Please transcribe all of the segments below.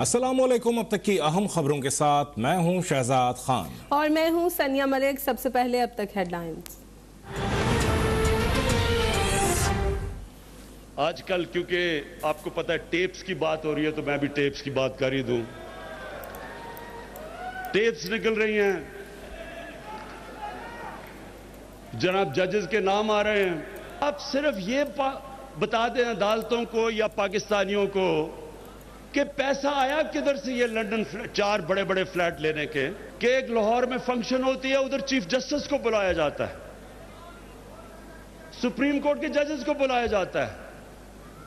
अस्सलामुअलैकुम। अब तक की अहम खबरों के साथ मैं हूं शहजाद खान और मैं हूं सनिया मलिक। सबसे पहले अब तक हेडलाइंस। आजकल क्योंकि आपको पता है टेप्स की बात हो रही है तो मैं भी टेप्स की बात कर ही दूं। टेप्स निकल रही हैं, जनाब जजेस के नाम आ रहे हैं। आप सिर्फ ये बता दें अदालतों को या पाकिस्तानियों को कि पैसा आया किधर से ये लंदन 4 बड़े बड़े फ्लैट लेने के, कि एक लाहौर में फंक्शन होती है, उधर चीफ जस्टिस को बुलाया जाता है, सुप्रीम कोर्ट के जजेस को बुलाया जाता है,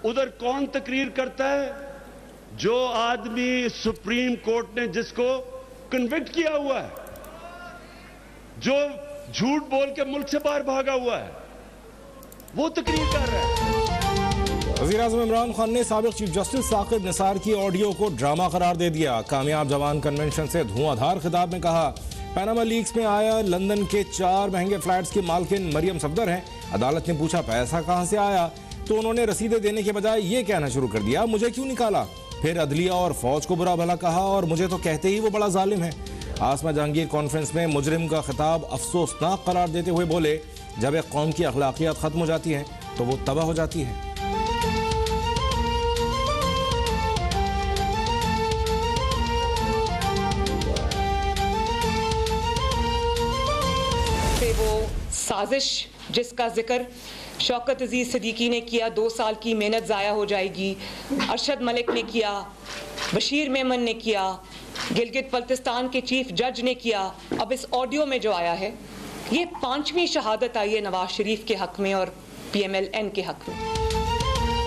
उधर कौन तकरीर करता है? जो आदमी सुप्रीम कोर्ट ने जिसको कन्विक्ट किया हुआ है, जो झूठ बोल के मुल्क से बाहर भागा हुआ है, वो तकरीर कर रहा है। वज़ीर-ए-आज़म इमरान खान ने साबिक़ चीफ जस्टिस साकिब निसार की ऑडियो को ड्रामा करार दे दिया। कामयाब जवान कन्वेंशन से धुआंधार खिताब में कहा, पैनामा लीक्स में आया लंदन के 4 महंगे फ्लैट्स की मालकिन मरियम सफदर हैं। अदालत ने पूछा पैसा कहां से आया, तो उन्होंने रसीदें देने के बजाय ये कहना शुरू कर दिया, मुझे क्यों निकाला। फिर अदलिया और फौज को बुरा भला कहा और मुझे तो कहते ही वो बड़ा जालिम है। आसमा जहांगीर कॉन्फ्रेंस में मुजरिम का खिताब अफसोसनाक करार देते हुए बोले, जब एक कौम की अखलाकियात खत्म हो जाती हैं तो वो तबाह हो जाती है। साजिश जिसका जिक्र शौकत अजीज सिद्दीकी ने किया, 2 साल की मेहनत ज़ाया हो जाएगी, अरशद मलिक ने किया, बशीर मेमन ने किया, गिलगित बल्तिस्तान के चीफ जज ने किया। अब इस ऑडियो में जो आया है, ये 5वीं शहादत आई है नवाज शरीफ के हक में और PMLN के हक में।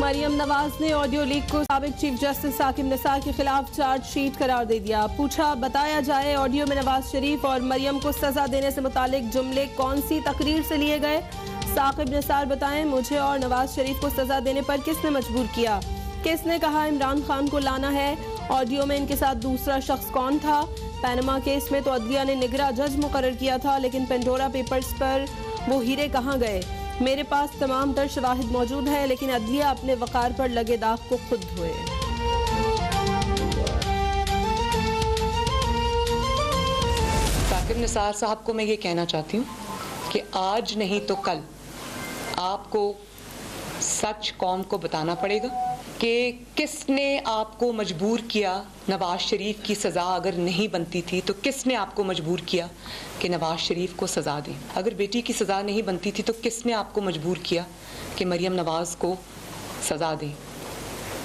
मरियम नवाज ने ऑडियो लीक को साबिक़ चीफ जस्टिस साकिब निसार के खिलाफ चार्जशीट करार दे दिया। पूछा, बताया जाए ऑडियो में नवाज शरीफ और मरियम को सजा देने से मुतालिक जुमले कौन सी तकरीर से लिए गए। साकिब निसार बताएं, मुझे और नवाज शरीफ को सजा देने पर किसने मजबूर किया, किसने कहा इमरान खान को लाना है, ऑडियो में इनके साथ दूसरा शख्स कौन था। पैनमा केस में तो अदलिया ने निगरां जज मुकर्रर किया था, लेकिन पेंडोरा पेपर्स पर वो हीरे कहाँ गए। मेरे पास तमाम तर शवाहिद मौजूद है, लेकिन अदलिया अपने वकार पर लगे दाग को खुद धोए। साकिब निसार साहब को मैं ये कहना चाहती हूँ कि आज नहीं तो कल आपको सच कौम को बताना पड़ेगा कि किसने आपको मजबूर किया। नवाज शरीफ की सज़ा अगर नहीं बनती थी तो किसने आपको मजबूर किया कि नवाज शरीफ को सज़ा दें। अगर बेटी की सज़ा नहीं बनती थी तो किसने आपको मजबूर किया कि मरियम नवाज को सज़ा दें।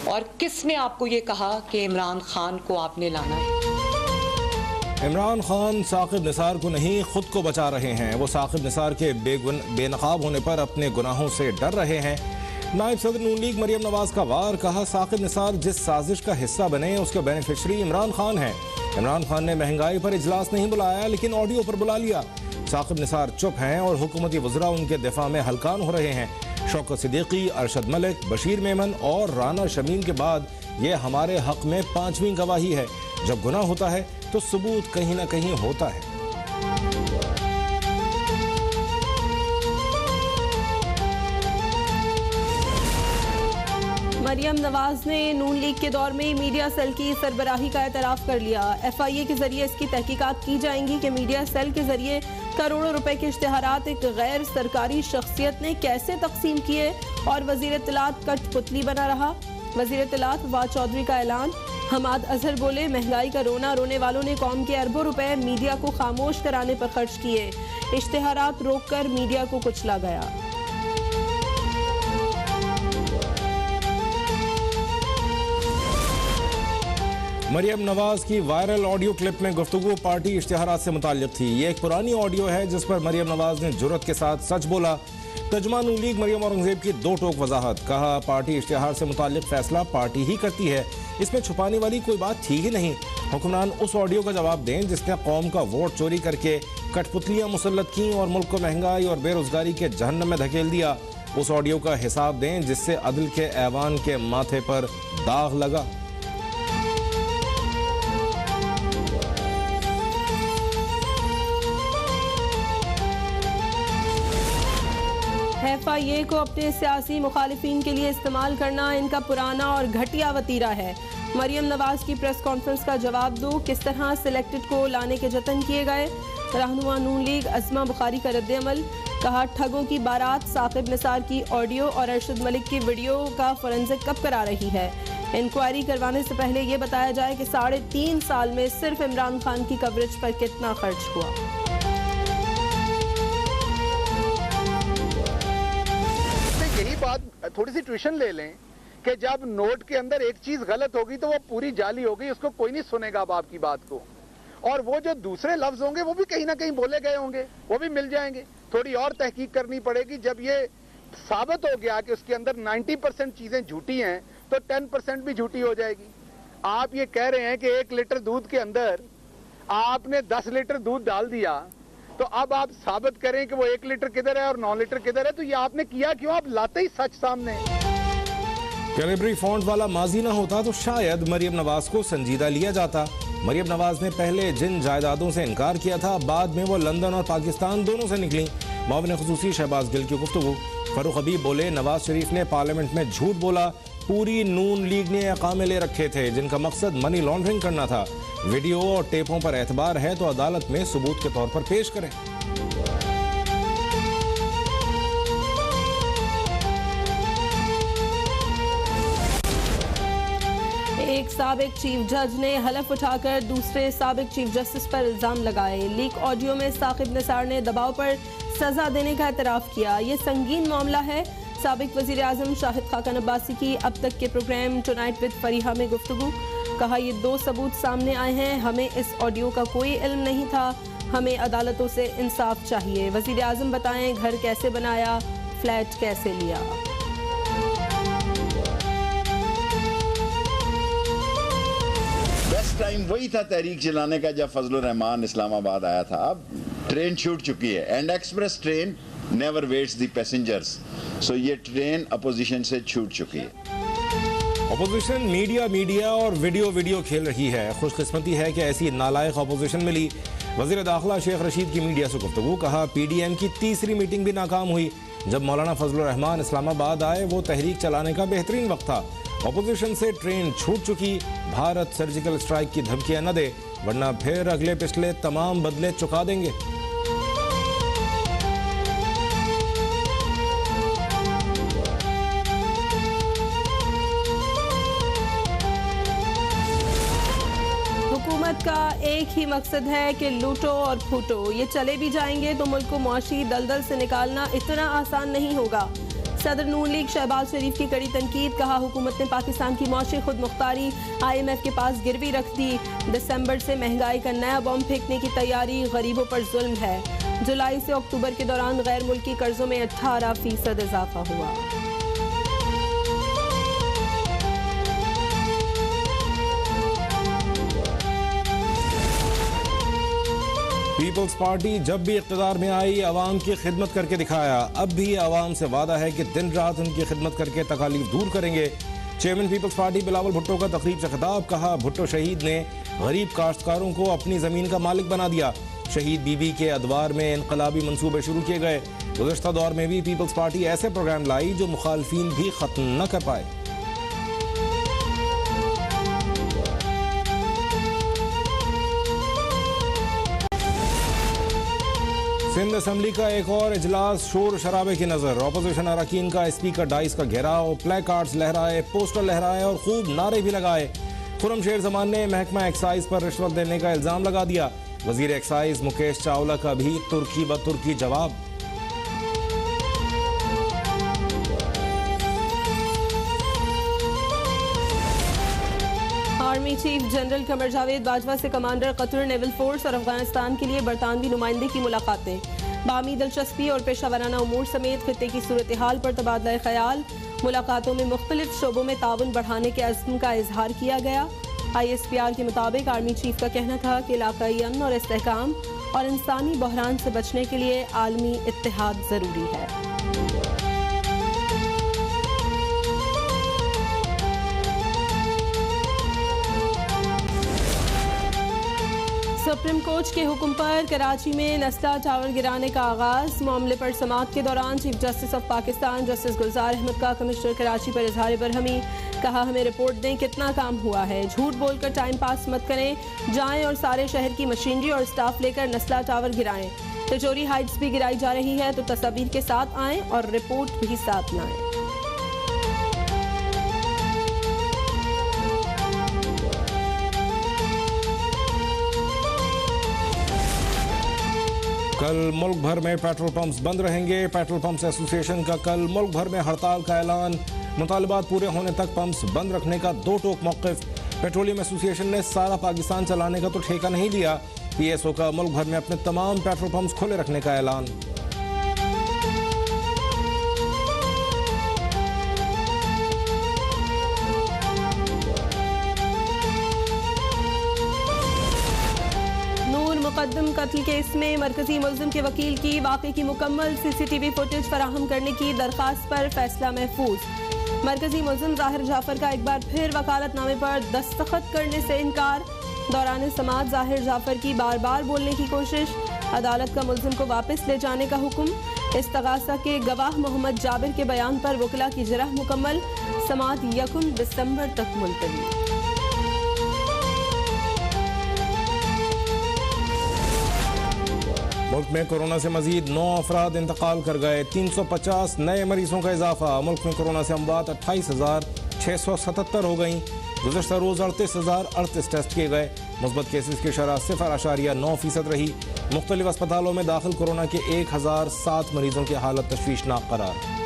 और किसने आपको ये कहा कि इमरान खान को आपने लाना है। इमरान खान साकिब निसार को नहीं खुद को बचा रहे हैं। वो साकिब निसार के बेनकाब होने पर अपने गुनाहों से डर रहे हैं। नायब सदर नून लीग मरियम नवाज का वार, कहा साकिब निसार जिस साजिश का हिस्सा बने उसके बेनिफिशरी इमरान खान है। इमरान खान ने महंगाई पर इजलास नहीं बुलाया, लेकिन ऑडियो पर बुला लिया। साकिब निसार चुप हैं और हुकूमती वज़रा उनके दिफा में हलकान हो रहे हैं। शौकत सिद्दीकी, अरशद मलिक, बशीर मेमन और राना शमीम के बाद ये हमारे हक में 5वीं गवाही है। जब गुनाह होता है तो सबूत कहीं ना कहीं होता है। मरियम नवाज ने नून लीग के दौर में मीडिया सेल की सरबराही का एतराफ़ कर लिया। FIA के जरिए इसकी तहकीकात की जाएंगी कि मीडिया सेल के जरिए करोड़ों रुपए के इश्तिहारात एक गैर सरकारी शख्सियत ने कैसे तकसीम किए और वजीर इत्तलात कठपुतली बना रहा। वजीर इत्तलात फवाद चौधरी का ऐलान। हमाद अजहर बोले, महंगाई का रोना रोने वालों ने कौम के अरबों रुपए मीडिया को खामोश कराने पर खर्च किए। इश्तिहारात रोक कर मीडिया को कुचला गया। मरियम नवाज की वायरल ऑडियो क्लिप में गुफ्तगू पार्टी इश्तिहारात से मुताल्लिक थी। ये एक पुरानी ऑडियो है जिस पर मरियम नवाज ने जुर्रत के साथ सच बोला। तर्जुमा नून लीग मरियम औरंगजेब की 2 टोक वजाहत, कहा पार्टी इश्तिहार से मुताल्लिक फैसला पार्टी ही करती है, इसमें छुपाने वाली कोई बात थी ही नहीं। हुक्मरान उस ऑडियो का जवाब दें जिसने कौम का वोट चोरी करके कठपुतलियां मुसल्लत की और मुल्क को महंगाई और बेरोजगारी के जहन्नम में धकेल दिया। उस ऑडियो का हिसाब दें जिससे अदल के ऐवान के माथे पर दाग लगा। FIA को अपने सियासी मुखालिफिन के लिए इस्तेमाल करना इनका पुराना और घटिया वतीरा है। मरियम नवाज की प्रेस कॉन्फ्रेंस का जवाब दो, किस तरह सिलेक्टेड को लाने के जतन किए गए। रहनुमा नून लीग अज़मा बुखारी का रद्द-ए-अमल, कहा ठगों की बारात साकिब निसार की ऑडियो और अरशद मलिक की वीडियो का फोरेंसिक कब करा रही है। इंक्वायरी करवाने से पहले ये बताया जाए कि 3.5 साल में सिर्फ इमरान खान की कवरेज पर कितना खर्च हुआ। यही बात थोड़ी सी ट्यूशन ले लें कि जब नोट के अंदर एक चीज गलत होगी तो वो पूरी जाली होगी, उसको कोई नहीं सुनेगा अब आपकी बात को, और वो जो दूसरे लफ्ज होंगे वो भी कहीं ना कहीं बोले गए होंगे, वो भी मिल जाएंगे। थोड़ी और तहकीक करनी पड़ेगी। जब ये साबित हो गया कि उसके अंदर 90% चीजें झूठी हैं तो 10% भी झूठी हो जाएगी। आप ये कह रहे हैं कि 1 लीटर दूध के अंदर आपने 10 लीटर दूध डाल दिया, तो अब आप साबित करें कि वो 1 लीटर किधर है और 9 लीटर किधर है, तो ये आपने किया क्यों? आप लाते ही सच सामने। कैलिब्री फॉन्ट वाला माजी ना होता तो शायद मरियम नवाज को संजीदा लिया जाता। मरियम नवाज ने पहले जिन जायदादों से इनकार किया था, बाद में वो लंदन और पाकिस्तान दोनों से निकली। मुआविन खुसूसी शहबाज गिल की गुफ्तगू। फरूख हबीब बोले, नवाज शरीफ ने पार्लियामेंट में झूठ बोला। पूरी नून लीग ने अकामे ले रखे थे जिनका मकसद मनी लॉन्ड्रिंग करना था। वीडियो और टेपों पर एतबार है तो अदालत में सबूत के तौर पर पेश करें। एक साबिक चीफ जज ने हलफ उठाकर दूसरे साबिक चीफ जस्टिस पर इल्जाम लगाए। लीक ऑडियो में साकिब निसार ने दबाव पर सजा देने का एतराफ किया। ये संगीन मामला है। साबिक वजीर आजम शाहिद खाकन अब्बासी की अब तक के प्रोग्राम टुनाइट विद फरीहा में गुफ्तगू। कहा, ये 2 सबूत सामने आए हैं, हमें इस ऑडियो का कोई इल्म नहीं था, हमें अदालतों से इंसाफ चाहिए। वजीर आजम बताएं, घर कैसे बनाया, फ्लैट कैसे लिया। बेस्ट टाइम वही था तहरीक चलाने का जब फजलुर रहमान इस्लामाबाद आया था। अब ट्रेन छूट चुकी है and express train never waits the passengers, so ये ट्रेन अपोजिशन से छूट चुकी है। अपोजिशन मीडिया और वीडियो खेल रही है। खुशकिस्मती है कि ऐसी नालायक अपोजिशन मिली। वजीर दाखिला शेख रशीद की मीडिया से गुफ्तगू। कहा, PDM की तीसरी मीटिंग भी नाकाम हुई। जब मौलाना फजलुर रहमान इस्लामाबाद आए वो तहरीक चलाने का बेहतरीन वक्त था। अपोजिशन से ट्रेन छूट चुकी। भारत सर्जिकल स्ट्राइक की धमकियां न दे वरना फिर अगले पिछले तमाम बदले चुका देंगे। हुकूमत का एक ही मकसद है कि लूटो और फूटो। ये चले भी जाएंगे तो मुल्क को मुआशी दलदल से निकालना इतना आसान नहीं होगा। सदर नून लीग शहबाज शरीफ की कड़ी तनकीद। कहा, हुकूमत ने पाकिस्तान की मुआशी खुद मुख्तारी IMF के पास गिरवी रख दी। दिसंबर से महंगाई का नया बम फेंकने की तैयारी, गरीबों पर जुल्म है। जुलाई से अक्टूबर के दौरान गैर मुल्की कर्जों में 18% इजाफा हुआ। पीपल्स पार्टी जब भी इक़्तिदार में आई अवाम की खिदमत करके दिखाया। अब भी अवाम से वादा है कि दिन रात उनकी खिदमत करके तकालीफ दूर करेंगे। चेयरमैन पीपल्स पार्टी बिलावल भुट्टो का तकरीब से खिताब। कहा, भुट्टो शहीद ने गरीब काश्तकारों को अपनी ज़मीन का मालिक बना दिया। शहीद बीबी के अदवार में इनकलाबी मंसूबे शुरू किए गए। गुज़श्ता दौर में भी पीपल्स पार्टी ऐसे प्रोग्राम लाई जो मुखालफीन भी ख़त्म न कर पाए। सिंध असम्बली का एक और इजलास शोर शराबे की नजर। अपोजिशन अरकान का स्पीकर डाइस का घेराव, प्ले कार्ड्स लहराए, पोस्टर लहराए और खूब नारे भी लगाए। खुर्रमशेर जमान ने महकमा एक्साइज पर रिश्वत देने का इल्जाम लगा दिया। वजीर एक्साइज मुकेश चावला का भी तुर्की ब तुर्की जवाब। Army chief general Qamar Javed Bajwa से कमांडर कतर नेवल फोर्स और अफगानिस्तान के लिए बरतानवी नुमाइंदे की मुलाकातें। बामी दिलचस्पी और पेशावराना उमूर समेत खित्ते की सूरत हाल पर तबादला ख्याल। मुलाकातों में मुख्तलिफ शोबों में ताउन बढ़ाने के अज़्म का इजहार किया गया। ISPR के मुताबिक आर्मी चीफ का कहना था कि इलाकाई अमन और इस्तेहकाम और इंसानी बहरान से बचने के लिए आलमी इत्तेहाद ज़रूरी है। सुप्रीम कोर्ट के हुक्म पर कराची में नस्ला टावर गिराने का आगाज। मामले पर समाअत के दौरान chief justice of Pakistan justice Gulzar Ahmed का कमिश्नर कराची पर इजहार बरहमी। कहा, हमें रिपोर्ट दें कितना काम हुआ है, झूठ बोलकर टाइम पास मत करें, जाएं और सारे शहर की मशीनरी और स्टाफ लेकर नस्ला टावर गिराएं। तिजोरी हाइट्स भी गिराई जा रही है तो तस्वीर के साथ आएं और रिपोर्ट भी साथ लाएं। कल मुल्क भर में पेट्रोल पंप्स बंद रहेंगे। पेट्रोल पंप्स एसोसिएशन का कल मुल्क भर में हड़ताल का ऐलान। मुतालबात पूरे होने तक पंप्स बंद रखने का दो टोक मौक़िफ़। पेट्रोलियम एसोसिएशन ने सारा पाकिस्तान चलाने का तो ठेका नहीं लिया। पीएसओ का मुल्क भर में अपने तमाम पेट्रोल पंप्स खुले रखने का ऐलान। मुकद्दम कत्ल केस में मरकजी मुल्जिम के वकील की वाक़े की मुकम्मल सीसीटीवी फुटेज फराहम करने की दरख्वास्त पर फैसला महफूज। मरकजी मुल्जिम ज़ाहिर जाफर का एक बार फिर वकालतनामे पर दस्तखत करने से इनकार। दौरान समाअत ज़ाहिर जाफर की बार बार बोलने की कोशिश। अदालत का मुल्जिम को वापस ले जाने का हुक्म। इस्तगासा के गवाह मोहम्मद जाबिर के बयान पर वकला की जरह मुकम्मल। समाअत 1 दिसंबर तक मुलतवी। मुल्क में कोरोना से मजीद 9 अफराद इंतकाल कर गए। 350 नए मरीजों का इजाफा। मुल्क में कोरोना से अमवात 28,677 हो गई। गुज़श्ता रोज़ 38,038 टेस्ट किए गए। मुस्बत केसेस की शरह 0.9% रही। मुख्तलिफ अस्पतालों में दाखिल कोरोना के 1007 मरीजों की हालत तशवीशनाक करार।